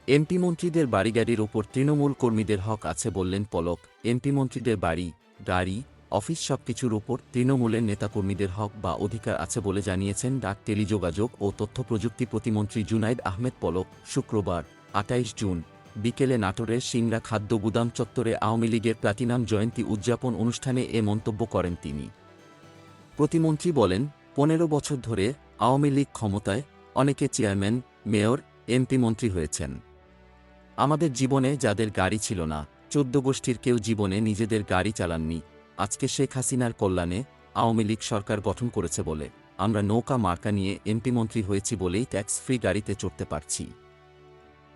MP মন্ত্রীদের বাড়িগাড়ির ওপর তৃণমূল কর্মীদের হক আছে বললেন পলক। এমপি মন্ত্রীদের বাড়ি, গাড়ি, অফিস সবকিছুর ওপর তৃণমূলের নেতাকর্মীদের হক বা অধিকার আছে বলে জানিয়েছেন ডাক টেলিযোগাযোগ ও তথ্যপ্রযুক্তি প্রতিমন্ত্রী জুনাইদ আহমেদ পলক। শুক্রবার ২৮ জুন বিকেলে নাটোরের সিংড়া খাদ্য গুদাম চত্বরে আওয়ামী লীগের প্লাটিনাম জয়ন্তী উদযাপন অনুষ্ঠানে এ মন্তব্য করেন তিনি। প্রতিমন্ত্রী বলেন, ১৫ বছর ধরে আওয়ামী লীগ ক্ষমতায়, অনেকে চেয়ারম্যান, মেয়র, এমপি মন্ত্রী হয়েছেন। আমাদের জীবনে যাদের গাড়ি ছিল না, ১৪ গোষ্ঠীর কেউ জীবনে নিজেদের গাড়ি চালাননি, আজকে শেখ হাসিনার কল্যাণে আওয়ামী লীগ সরকার গঠন করেছে বলে আমরা নৌকা মার্কা নিয়ে এমপি মন্ত্রী হয়েছি বলেই ট্যাক্স ফ্রি গাড়িতে চড়তে পারছি।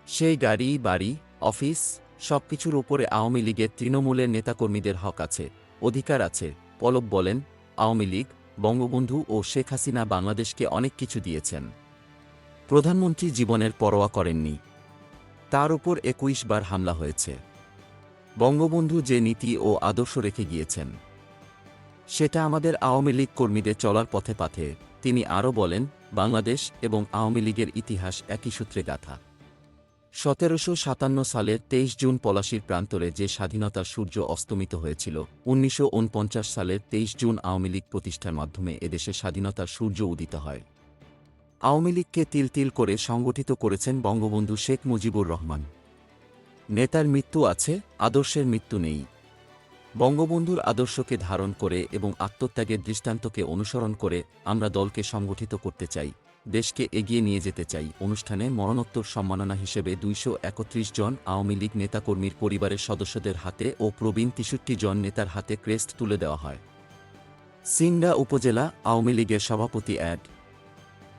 সেই গাড়ি, বাড়ি, অফিস সবকিছুর ওপরে আওয়ামী লীগের তৃণমূলের নেতাকর্মীদের হক আছে, অধিকার আছে। পলক বলেন, আওয়ামী লীগ, বঙ্গবন্ধু ও শেখ হাসিনা বাংলাদেশকে অনেক কিছু দিয়েছেন। প্রধানমন্ত্রী জীবনের পরোয়া করেননি। তার উপর ২১ বার হামলা হয়েছে। বঙ্গবন্ধু যে নীতি ও আদর্শ রেখে গিয়েছেন, সেটা আমাদের আওয়ামী লীগ কর্মীদের চলার পথে পাথে। তিনি আরও বলেন, বাংলাদেশ এবং আওয়ামী লীগের ইতিহাস একই সূত্রে গাঁথা। ১৭৫৭ সালের ২৩ জুন পলাশীর প্রান্তরে যে স্বাধীনতার সূর্য অস্তমিত হয়েছিল, ১৯৪৯ সালের ২৩ জুন আওয়ামী লীগ প্রতিষ্ঠার মাধ্যমে এদেশে স্বাধীনতার সূর্য উদিত হয়। আওয়ামী লীগকে তিল তিল করে সংগঠিত করেছেন বঙ্গবন্ধু শেখ মুজিবুর রহমান। নেতার মৃত্যু আছে, আদর্শের মৃত্যু নেই। বঙ্গবন্ধুর আদর্শকে ধারণ করে এবং আত্মত্যাগের দৃষ্টান্তকে অনুসরণ করে আমরা দলকে সংগঠিত করতে চাই, দেশকে এগিয়ে নিয়ে যেতে চাই। অনুষ্ঠানে মরণোত্তর সম্মাননা হিসেবে ২৩১ জন আওয়ামী লীগ নেতাকর্মীর পরিবারের সদস্যদের হাতে ও প্রবীণ ৬৩ জন নেতার হাতে ক্রেস্ট তুলে দেওয়া হয়। সিংড়া উপজেলা আওয়ামী লীগের সভাপতি অ্যাড.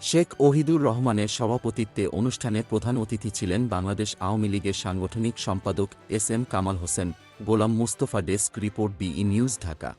শেখ ওহিদুর রহমানের সভাপতিত্বে অনুষ্ঠানে প্রধান অতিথি ছিলেন বাংলাদেশ আওয়ামী লীগের সাংগঠনিক সম্পাদক S M Kamal Hossain. Golam Mustafa. Desk report, BE news, Dhaka.